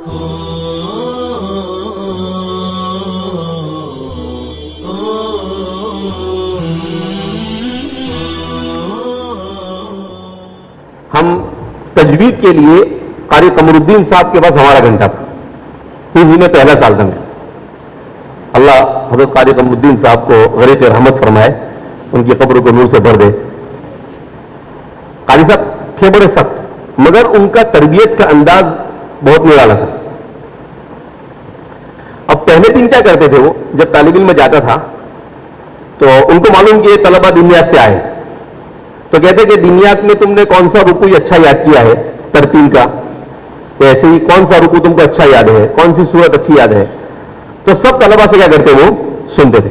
ہم تجوید کے لیے قاری قمر الدین صاحب کے پاس ہمارا گھنٹہ تھا، حفظ میں پہلا سال تھا میں. اللہ حضرت قاری قمر الدین صاحب کو غریق رحمت فرمائے، ان کی قبر کو نور سے بھر دے. قاری صاحب تھے بڑے سخت، مگر ان کا تربیت کا انداز بہت نرالا تھا. اب پہلے دن کیا کرتے تھے، وہ جب طالب علم میں جاتا تھا تو ان کو معلوم کہ یہ طلبہ دنیات سے آئے، تو کہتے کہ دنیات میں تم نے کون سا رکوع اچھا یاد کیا ہے ترتیل کا، تو ایسے ہی کون سا رکوع تم کو اچھا یاد ہے، کون سی سورت اچھی یاد ہے. تو سب طلبہ سے کیا کرتے وہ سنتے تھے.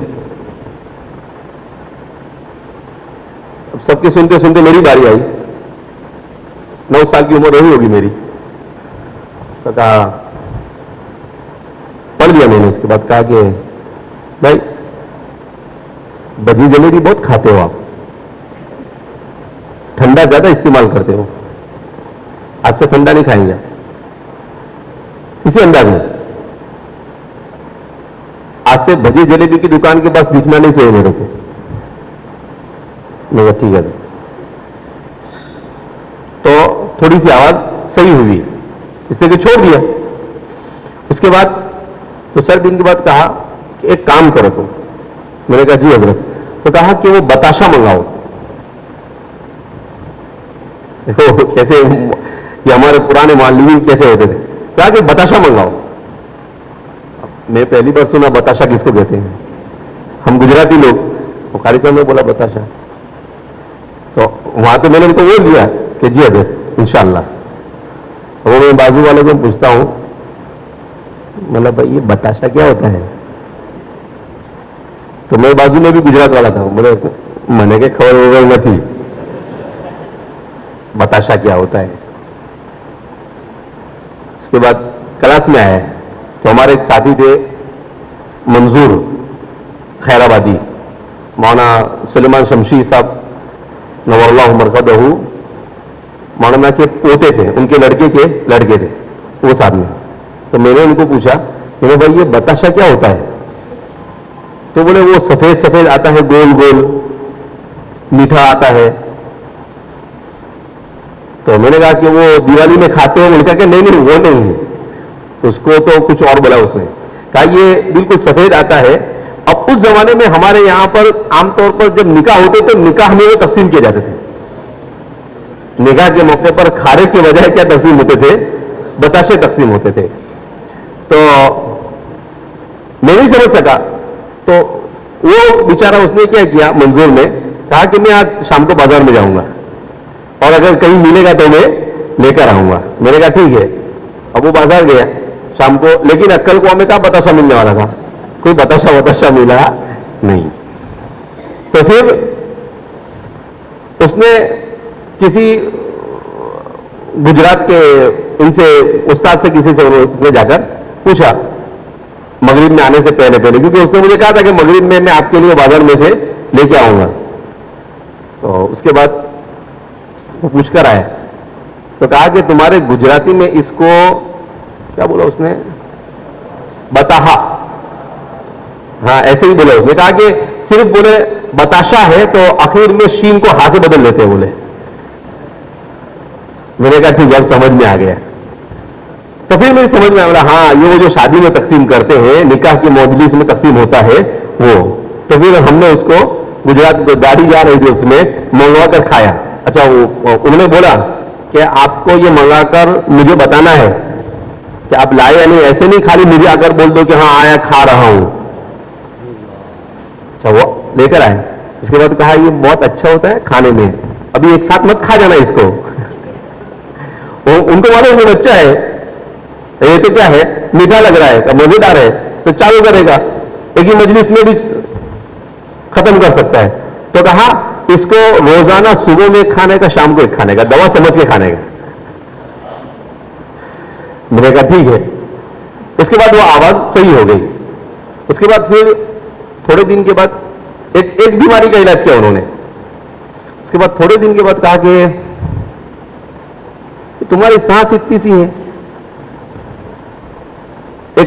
اب سب کے سنتے سنتے میری باری آئی، 9 سال کی عمر رہی ہوگی میری. تو کہا، پڑھ لیا میں نے. اس کے بعد کہا کہ بھائی بجی جلیبی بہت کھاتے ہو آپ، ٹھنڈا زیادہ استعمال کرتے ہو، آج سے ٹھنڈا نہیں کھائیں گے. اسی انداز میں آج سے بھجی جلیبی کی دکان کے پاس دکھنا نہیں چاہیے میرے کو. میں کہا ٹھیک ہے سر. تو تھوڑی سی آواز صحیح ہوئی، اس نے کہ چھوڑ دیا. اس کے بعد 2-4 دن کے بعد کہا کہ ایک کام کرو تم. میں نے کہا جی حضرت. تو کہا کہ وہ بتاشا منگاؤ. دیکھو کیسے یہ ہمارے پرانے معلمین کیسے ہوتے تھے. کہا کہ بتاشا منگاؤ. میں پہلی بار سنا بتاشا کس کو کہتے ہیں، ہم گجراتی لوگ. قاری صاحب نے بولا بتاشا، تو وہاں تو میں نے ان کو بول دیا کہ جی حضرت انشاءاللہ. وہ میں بازو والے کو پوچھتا ہوں، مطلب بھائی یہ بتاشا کیا ہوتا ہے؟ تو میرے بازو میں بھی گجرات والا تھا. بولے میں نے کہ خبر وغیرہ نہ تھی بتاشا کیا ہوتا ہے. اس کے بعد کلاس میں آیا تو ہمارے ایک ساتھی تھے منظور خیر آبادی، مولانا سلیمان شمشیر صاحب نور اللہ مرقدہ، مولانا کے پوتے تھے، ان کے لڑکے تھے وہ ساتھ میں. تو میں نے ان کو پوچھا کہ بھائی یہ بتاشا کیا ہوتا ہے؟ تو بولے وہ سفید سفید آتا ہے، گول گول میٹھا آتا ہے. تو میں نے کہا کہ وہ دیوالی میں کھاتے ہو؟ انہوں نے کہا کہ نہیں وہ نہیں ہے، اس کو تو کچھ اور بولا اس نے. کہا یہ بالکل سفید آتا ہے. اب اس زمانے میں ہمارے یہاں پر عام طور پر جب نکاح ہوتے تو نکاح میں وہ تقسیم کیے جاتے تھے. نکاح کے موقع پر کھارے کے بجائے کیا تقسیم ہوتے تھے؟ بتاشے تقسیم ہوتے تھے. تو میں نہیں سمجھ سکا. تو وہ بیچارہ اس نے کیا کیا، منظور نے کہا کہ میں آج شام کو بازار میں جاؤں گا اور اگر کہیں ملے گا تو میں لے کر آؤں گا. میں نے کہا ٹھیک ہے. اب وہ بازار گیا شام کو، لیکن عقل کو ہمیں کہا بتاشا ملنے والا تھا، کوئی بتاشا ملا نہیں. تو پھر اس نے کسی گجرات کے ان سے استاد سے کسی سے اس نے جا کر پوچھا مغرب میں آنے سے پہلے کیونکہ اس نے مجھے کہا تھا کہ مغرب میں میں آپ کے لیے بازار میں سے لے کے آؤں گا. تو اس کے بعد وہ پوچھ کر آیا تو کہا کہ تمہارے گجراتی میں اس کو کیا بولا اس نے؟ بتاہا. ہاں ایسے ہی بولا اس نے. کہا کہ صرف بولے بتاشا ہے تو آخر میں شین کو ہا سے بدل لیتے بولے. میں نے کہا ٹھیک ہے اب سمجھ میں آ گیا. تو پھر میری سمجھ میں آ گیا ہاں یہ وہ جو شادی میں تقسیم کرتے ہیں، نکاح کی مجلس میں تقسیم ہوتا ہے وہ. تو پھر ہم نے اس کو گجرات گاڑی جا رہی تھی اس میں منگوا کر کھایا. اچھا انہوں نے بولا کہ آپ کو یہ منگا کر مجھے بتانا ہے کہ آپ لائے یا نہیں، ایسے نہیں خالی مجھے آ کر بول دو کہ ہاں آیا کھا رہا ہوں. اچھا وہ لے کر آئے. اس کے بعد کہا یہ بہت اچھا ہوتا ہے کھانے میں، ابھی ایک ساتھ مت کھا جانا اس کو. ان کو معلوم وہ بچہ ہے، یہ تو کیا ہے میٹھا لگ رہا ہے، مزیدار ہے تو چالو کرے گا، ایک ہی مجلس میں بھی ختم کر سکتا ہے. تو کہا اس کو روزانہ صبح میں کھانے کا، شام کو ایک کھانے کا، دوا سمجھ کے کھانے کا. میں نے کہا ٹھیک ہے. اس کے بعد وہ آواز صحیح ہو گئی. اس کے بعد پھر تھوڑے دن کے بعد ایک بیماری کا علاج کیا انہوں نے. اس کے بعد تھوڑے دن کے بعد کہا کہ تمہاری سانس اتنی سی ہے.